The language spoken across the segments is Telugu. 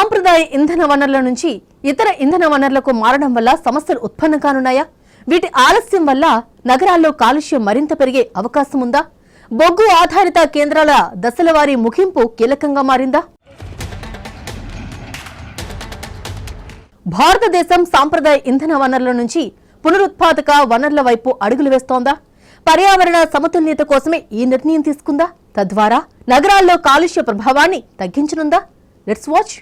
సాంప్రదాయ ఇంధన వనరుల నుంచి ఇతర ఇంధన వనరులకు మారడం వల్ల సమస్యలు ఉత్పన్నం కానున్నాయా? వీటి ఆలస్యం వల్ల నగరాల్లో కాలుష్యం మరింత పెరిగే అవకాశం ఉందా? బొగ్గు ఆధారిత కేంద్రాల దశలవారీ ముగింపు కీలకంగా మారిందా? భారతదేశం సాంప్రదాయ ఇంధన వనరుల నుంచి పునరుత్పాదక వనరుల వైపు అడుగులు వేస్తోందా? పర్యావరణ సమతుల్యత కోసమే ఈ నిర్ణయం తీసుకుందా? తద్వారా నగరాల్లో కాలుష్య ప్రభావాన్ని తగ్గించనుందా? Let's watch.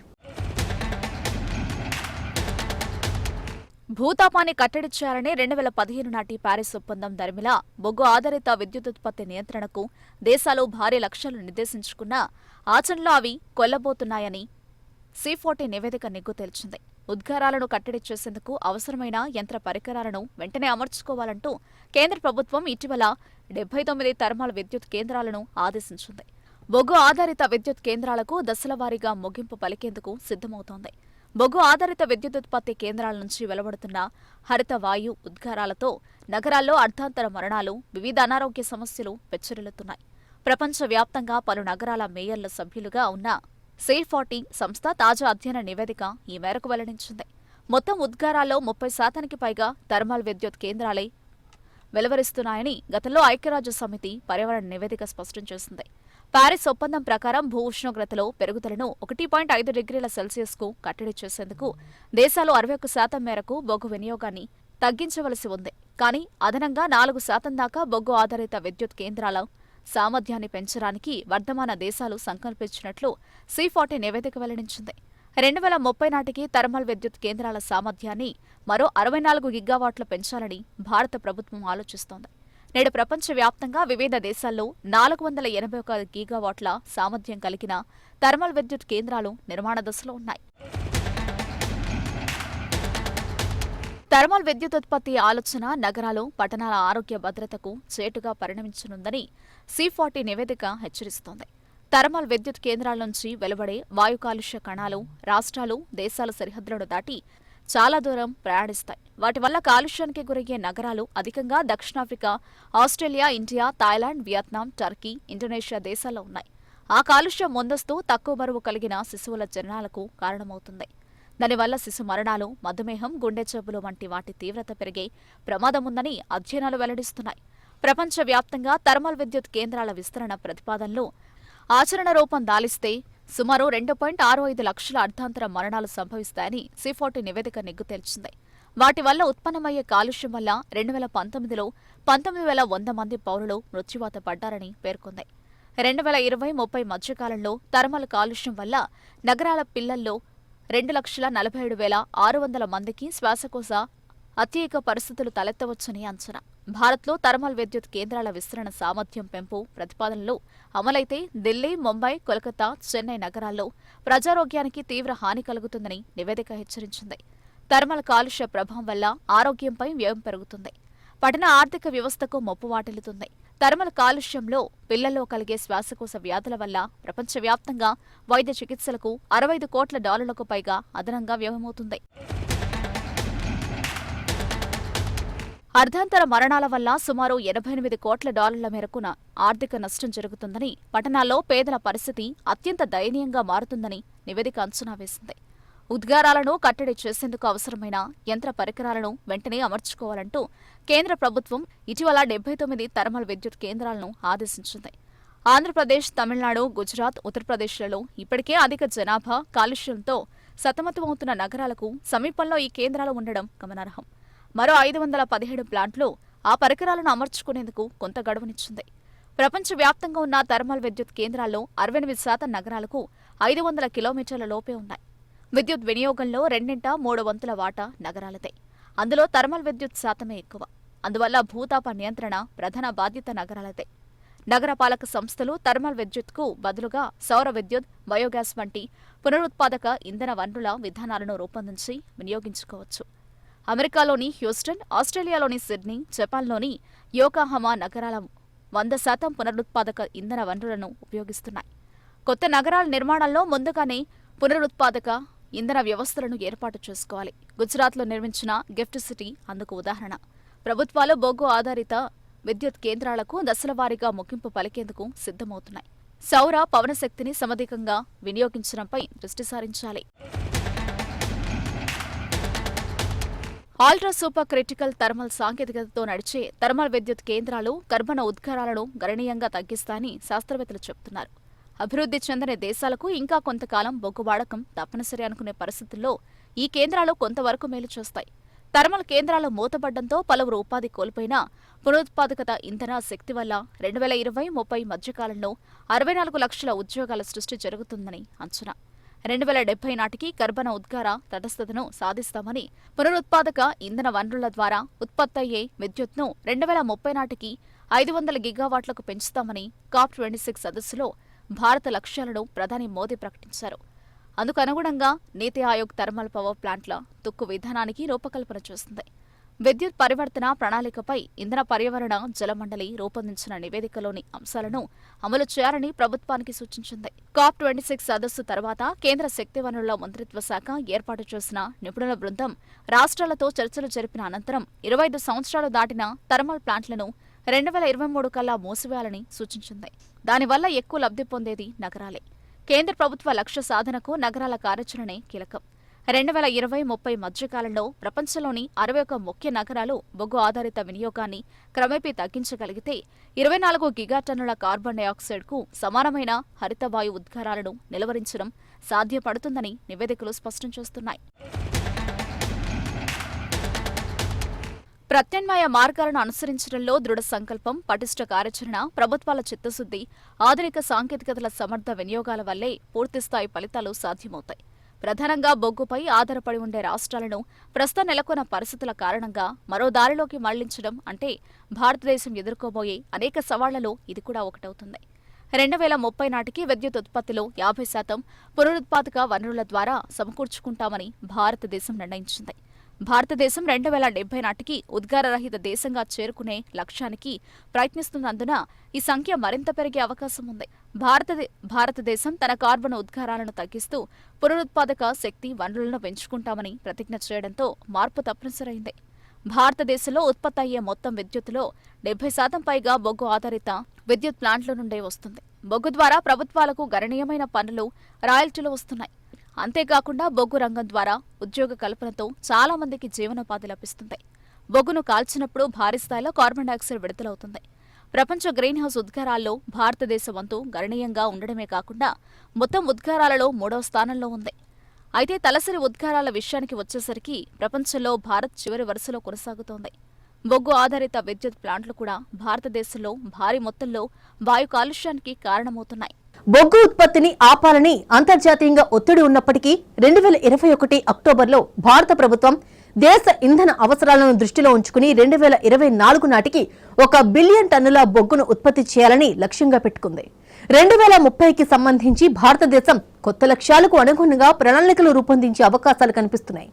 భూతాపాన్ని కట్టడి చేయాలని 2015 నాటి ప్యారిస్ ఒప్పందం దరిమిలా బొగ్గు ఆధారిత విద్యుదుత్పత్తి నియంత్రణకు దేశాలు భారీ లక్ష్యాలు నిర్దేశించుకున్నా ఆచరణలో అవి కొల్లబోతున్నాయని C40 నివేదిక నిగ్గు తేల్చింది. ఉద్గారాలను కట్టడి చేసేందుకు అవసరమైన యంత్ర పరికరాలను వెంటనే అమర్చుకోవాలంటూ కేంద్ర ప్రభుత్వం ఇటీవల 79 థర్మల్ విద్యుత్ కేంద్రాలను ఆదేశించింది. బొగ్గు ఆధారిత విద్యుత్ కేంద్రాలకు దశలవారీగా ముగింపు పలికేందుకు సిద్ధమవుతోంది. బొగ్గు ఆధారిత విద్యుదుత్పత్తి కేంద్రాల నుంచి వెలువడుతున్న హరిత వాయు ఉద్గారాలతో నగరాల్లో అర్ధాంతర మరణాలు, వివిధ అనారోగ్య సమస్యలు పెచ్చరిల్లుతున్నాయి. ప్రపంచవ్యాప్తంగా పలు నగరాల మేయర్ల సభ్యులుగా ఉన్న C40 సంస్థ తాజా అధ్యయన నివేదిక ఈ మేరకు వెల్లడించింది. మొత్తం ఉద్గారాల్లో 30% పైగా థర్మల్ విద్యుత్ కేంద్రాలే వెలువరిస్తున్నాయని గతంలో ఐక్యరాజ్య సమితి పర్యావరణ నివేదిక స్పష్టం చేసింది. ప్యారిస్ ఒప్పందం ప్రకారం భూ ఉష్ణోగ్రతలో పెరుగుదలను 1.5 డిగ్రీల సెల్సియస్కు కట్టడి చేసేందుకు దేశాలు 61% మేరకు బొగ్గు వినియోగాన్ని తగ్గించవలసి ఉంది. కానీ అదనంగా 4% దాకా బొగ్గు ఆధారిత విద్యుత్ కేంద్రాల సామర్థ్యాన్ని పెంచడానికి వర్ధమాన దేశాలు సంకల్పించినట్లు C40 నివేదిక వెల్లడించింది. 2030 నాటికి థర్మల్ విద్యుత్ కేంద్రాల సామర్థ్యాన్ని మరో 64 గిగావాట్లు పెంచాలని భారత ప్రభుత్వం ఆలోచిస్తోంది. నేడు ప్రపంచవ్యాప్తంగా వివిధ దేశాల్లో 481 గీగావాట్ల సామర్థ్యం కలిగిన థర్మల్ విద్యుత్ కేంద్రాలు నిర్మాణ దశలో ఉన్నాయి. థర్మల్ విద్యుదుత్పత్తి ఆలోచన నగరాలు, పట్టణాల ఆరోగ్య భద్రతకు చేటుగా పరిణమించనుందని C40 నివేదిక హెచ్చరిస్తోంది. థర్మల్ విద్యుత్ కేంద్రాల నుంచి వెలువడే వాయు కాలుష్య కణాలు రాష్ట్రాలు, దేశాల సరిహద్దులను దాటి చాలా దూరం ప్రయాణిస్తాయి. వాటి వల్ల కాలుష్యానికి గురయ్యే నగరాలు అధికంగా దక్షిణాఫ్రికా, Australia, India, Thailand, Vietnam, Turkey, Indonesia దేశాల్లో ఉన్నాయి. ఆ కాలుష్యం ముందస్తు తక్కువ బరువు కలిగిన శిశువుల జననాలకు కారణమవుతుంది. దానివల్ల శిశు మరణాలు, మధుమేహం, గుండె జబ్బులు వంటి వాటి తీవ్రత పెరిగే ప్రమాదముందని అధ్యయనాలు వెల్లడిస్తున్నాయి. ప్రపంచవ్యాప్తంగా థర్మల్ విద్యుత్ కేంద్రాల విస్తరణ ప్రతిపాదనలు ఆచరణ రూపం దాలిస్తే సుమారు 2.65 లక్షల అర్ధాంతర మరణాలు సంభవిస్తాయని C40 నివేదిక నిగ్గు తేల్చింది. వాటి వల్ల ఉత్పన్నమయ్యే కాలుష్యం వల్ల 2019లో 19,100 మంది పౌరులు మృత్యువాత పడ్డారని పేర్కొంది. 2020-30 మధ్యకాలంలో థర్మల్ కాలుష్యం వల్ల నగరాల పిల్లల్లో 2,47,600 మందికి శ్వాసకోశ అత్యయిక పరిస్థితులు తలెత్తవచ్చని అంచనా. భారత్లో థర్మల్ విద్యుత్ కేంద్రాల విస్తరణ సామర్థ్యం పెంపు ప్రతిపాదనలు అమలైతే ఢిల్లీ, ముంబై, కోల్కతా, చెన్నై నగరాల్లో ప్రజారోగ్యానికి తీవ్ర హాని కలుగుతుందని నివేదిక హెచ్చరించింది. థర్మల్ కాలుష్య ప్రభావం వల్ల ఆరోగ్యంపై వ్యయం పెరుగుతుంది. పట్టణ ఆర్థిక వ్యవస్థకు ముప్పు వాటిల్లుతుంది. థర్మల్ కాలుష్యంలో పిల్లల్లో కలిగే శ్వాసకోశ వ్యాధుల వల్ల ప్రపంచవ్యాప్తంగా వైద్య చికిత్సలకు $65 కోట్ల పైగా అదనంగా వ్యయమవుతుంది. అర్ధాంతర మరణాల వల్ల సుమారు $88 కోట్ల మేరకు ఆర్థిక నష్టం జరుగుతుందని, పట్టణాల్లో పేదల పరిస్థితి అత్యంత దయనీయంగా మారుతుందని నివేదిక అంచనా వేసింది. ఉద్గారాలను కట్టడి చేసేందుకు అవసరమైన యంత్ర పరికరాలను వెంటనే అమర్చుకోవాలంటూ కేంద్ర ప్రభుత్వం ఇటీవల 79 థర్మల్ విద్యుత్ కేంద్రాలను ఆదేశించింది. ఆంధ్రప్రదేశ్, తమిళనాడు, గుజరాత్, ఉత్తరప్రదేశ్లలో ఇప్పటికే అధిక జనాభా, కాలుష్యంతో సతమతమవుతున్న నగరాలకు సమీపంలో ఈ కేంద్రాలు ఉండడం గమనార్హం. మరో 517 ప్లాంట్లు ఆ పరికరాలను అమర్చుకునేందుకు కొంత గడువునిచ్చింది. ప్రపంచవ్యాప్తంగా ఉన్న థర్మల్ విద్యుత్ కేంద్రాల్లో 68% నగరాలకు 500 కిలోమీటర్ల లోపే ఉన్నాయి. విద్యుత్ వినియోగంలో 2/3 వాటా నగరాలదే. అందులో థర్మల్ విద్యుత్ శాతమే ఎక్కువ. అందువల్ల భూతాప నియంత్రణ ప్రధాన బాధ్యత నగరాలదే. నగరపాలక సంస్థలు థర్మల్ విద్యుత్కు బదులుగా సౌర విద్యుత్, బయోగ్యాస్ వంటి పునరుత్పాదక ఇంధన వనరుల విధానాలను రూపొందించి వినియోగించుకోవచ్చు. అమెరికాలోని హ్యూస్టన్, ఆస్ట్రేలియాలోని సిడ్నీ, జపాన్లోని యోకోహామా నగరాల 100% పునరుత్పాదక ఇంధన వనరులను ఉపయోగిస్తున్నాయి. కొత్త నగరాల నిర్మాణంలో ముందుగానే పునరుత్పాదక ఇంధన వ్యవస్థలను ఏర్పాటు చేసుకోవాలి. గుజరాత్లో నిర్మించిన గిఫ్ట్ సిటీ అందుకు ఉదాహరణ. ప్రభుత్వాలు బొగ్గు ఆధారిత విద్యుత్ కేంద్రాలకు దశలవారీగా ముగింపు పలికేందుకు సిద్ధమవుతున్నాయి. సౌర పవన శక్తిని సమధికంగా వినియోగించడంపై దృష్టి సారించాలి. ఆల్ట్రా సూపర్ క్రిటికల్ థర్మల్ సాంకేతికతతో నడిచే థర్మల్ విద్యుత్ కేంద్రాలు కర్బన ఉద్గారాలను గణనీయంగా తగ్గిస్తాయని శాస్త్రవేత్తలు చెబుతున్నారు. అభివృద్ధి చెందని దేశాలకు ఇంకా కొంతకాలం బొగ్గు వాడకం తప్పనిసరి అనుకునే పరిస్థితుల్లో ఈ కేంద్రాలు కొంతవరకు మేలు చేస్తాయి. థర్మల్ కేంద్రాలు మూతపడ్డంతో పలువురు ఉపాధి కోల్పోయినా పునరుత్పాదకత ఇంధన శక్తి వల్ల 2020-30 మధ్యకాలంలో 64 లక్షల ఉద్యోగాల సృష్టి జరుగుతుందని అంచనా. 2070 నాటికి కర్బన ఉద్గార తటస్థతను సాధిస్తామని, పునరుత్పాదక ఇంధన వనరుల ద్వారా ఉత్పత్తయ్యే విద్యుత్ను 2030 నాటికి 500 గిగావాట్లకు పెంచుతామని COP26 సదస్సులో భారత లక్ష్యాలను ప్రధాని మోదీ ప్రకటించారు. అందుకనుగుణంగా నీతి ఆయోగ్ థర్మల్ పవర్ ప్లాంట్ల తుక్కు విధానానికి రూపకల్పన చేస్తుంది. విద్యుత్ పరివర్తన ప్రణాళికపై ఇంధన పర్యావరణ జలమండలి రూపొందించిన నివేదికలోని అంశాలను అమలు చేయాలని ప్రభుత్వానికి సూచించింది. COP26 సదస్సు తర్వాత కేంద్ర శక్తి వనరుల మంత్రిత్వ శాఖ ఏర్పాటు చేసిన నిపుణుల బృందం రాష్ట్రాలతో చర్చలు జరిపిన అనంతరం 25 సంవత్సరాలు దాటిన థర్మల్ ప్లాంట్లను 2023 కల్లా మూసివేయాలని సూచించింది. దానివల్ల ఎక్కువ లబ్ధి పొందేది నగరాలే. కేంద్ర ప్రభుత్వ లక్ష్య సాధనకు నగరాల కార్యాచరణే కీలకం. 2020-30 మధ్యకాలంలో ప్రపంచంలోని 61 ముఖ్య నగరాలు బొగ్గు ఆధారిత వినియోగాన్ని క్రమేపీ తగ్గించగలిగితే 24 గిగాటన్నుల కార్బన్ డయాక్సైడ్కు సమానమైన హరితవాయు ఉద్గారాలను నిలువరించడం సాధ్యపడుతుందని నివేదికలు స్పష్టం చేస్తున్నాయి. ప్రత్యామ్నాయ మార్గాలను అనుసరించడంలో దృఢ సంకల్పం, పటిష్ట కార్యాచరణ, ప్రభుత్వాల చిత్తశుద్ధి, ఆధునిక సాంకేతికతల సమర్థ వినియోగాల వల్లే పూర్తిస్థాయి ఫలితాలు సాధ్యమవుతాయి. ప్రధానంగా బొగ్గుపై ఆధారపడి ఉండే రాష్ట్రాలను ప్రస్తుతం నెలకొన్న పరిస్థితుల కారణంగా మరో దారిలోకి మళ్లించడం అంటే భారతదేశం ఎదుర్కోబోయే అనేక సవాళ్లలో ఇది కూడా ఒకటవుతుంది. 2030 నాటికి విద్యుత్ ఉత్పత్తిలో 50% పునరుత్పాదక వనరుల ద్వారా సమకూర్చుకుంటామని భారతదేశం నిర్ణయించింది. భారతదేశం 2070 నాటికి ఉద్గారరహిత దేశంగా చేరుకునే లక్ష్యానికి ప్రయత్నిస్తున్నందున ఈ సంఖ్య మరింత పెరిగే అవకాశం ఉంది. భారతదేశం తన కార్బన్ ఉద్గారాలను తగ్గిస్తూ పునరుత్పాదక శక్తి వనరులను పెంచుకుంటామని ప్రతిజ్ఞ చేయడంతో మార్పు తప్పనిసరైంది. భారతదేశంలో ఉత్పత్తి అయ్యే మొత్తం విద్యుత్తులో 70% పైగా బొగ్గు ఆధారిత విద్యుత్ ప్లాంట్ల నుండే వస్తుంది. బొగ్గు ద్వారా ప్రభుత్వాలకు గణనీయమైన పన్నులు, రాయల్టీలు వస్తున్నాయి. అంతేకాకుండా బొగ్గు రంగం ద్వారా ఉద్యోగ కల్పనతో చాలా మందికి జీవనోపాధి లభిస్తుంది. బొగ్గును కాల్చినప్పుడు భారీ స్థాయిలో కార్బన్ డయాక్సైడ్ విడుదలవుతుంది. ప్రపంచ గ్రీన్ హౌస్ ఉద్గారాల్లో భారతదేశ వంతు గణనీయంగా ఉండడమే కాకుండా మొత్తం ఉద్గారాలలో 3వ స్థానంలో ఉంది. అయితే తలసరి ఉద్గారాల విషయానికి వచ్చేసరికి ప్రపంచంలో భారత్ చివరి వరుసలో కొనసాగుతోంది. బొగ్గు ఆధారిత విద్యుత్ ప్లాంట్లు కూడా భారతదేశంలో భారీ మొత్తంలో వాయు కాలుష్యానికి కారణమవుతున్నాయి. బొగ్గు ఉత్పత్తిని ఆపాలని అంతర్జాతీయంగా ఒత్తిడి ఉన్నప్పటికీ 2021 అక్టోబర్లో భారత ప్రభుత్వం దేశ ఇంధన అవసరాలను దృష్టిలో ఉంచుకుని 2024 నాటికి 1 బిలియన్ టన్నుల బొగ్గును ఉత్పత్తి చేయాలని లక్ష్యంగా పెట్టుకుంది. 2030కి సంబంధించి భారతదేశం కొత్త లక్ష్యాలకు అనుగుణంగా ప్రణాళికలు రూపొందించే అవకాశాలు కనిపిస్తున్నాయి.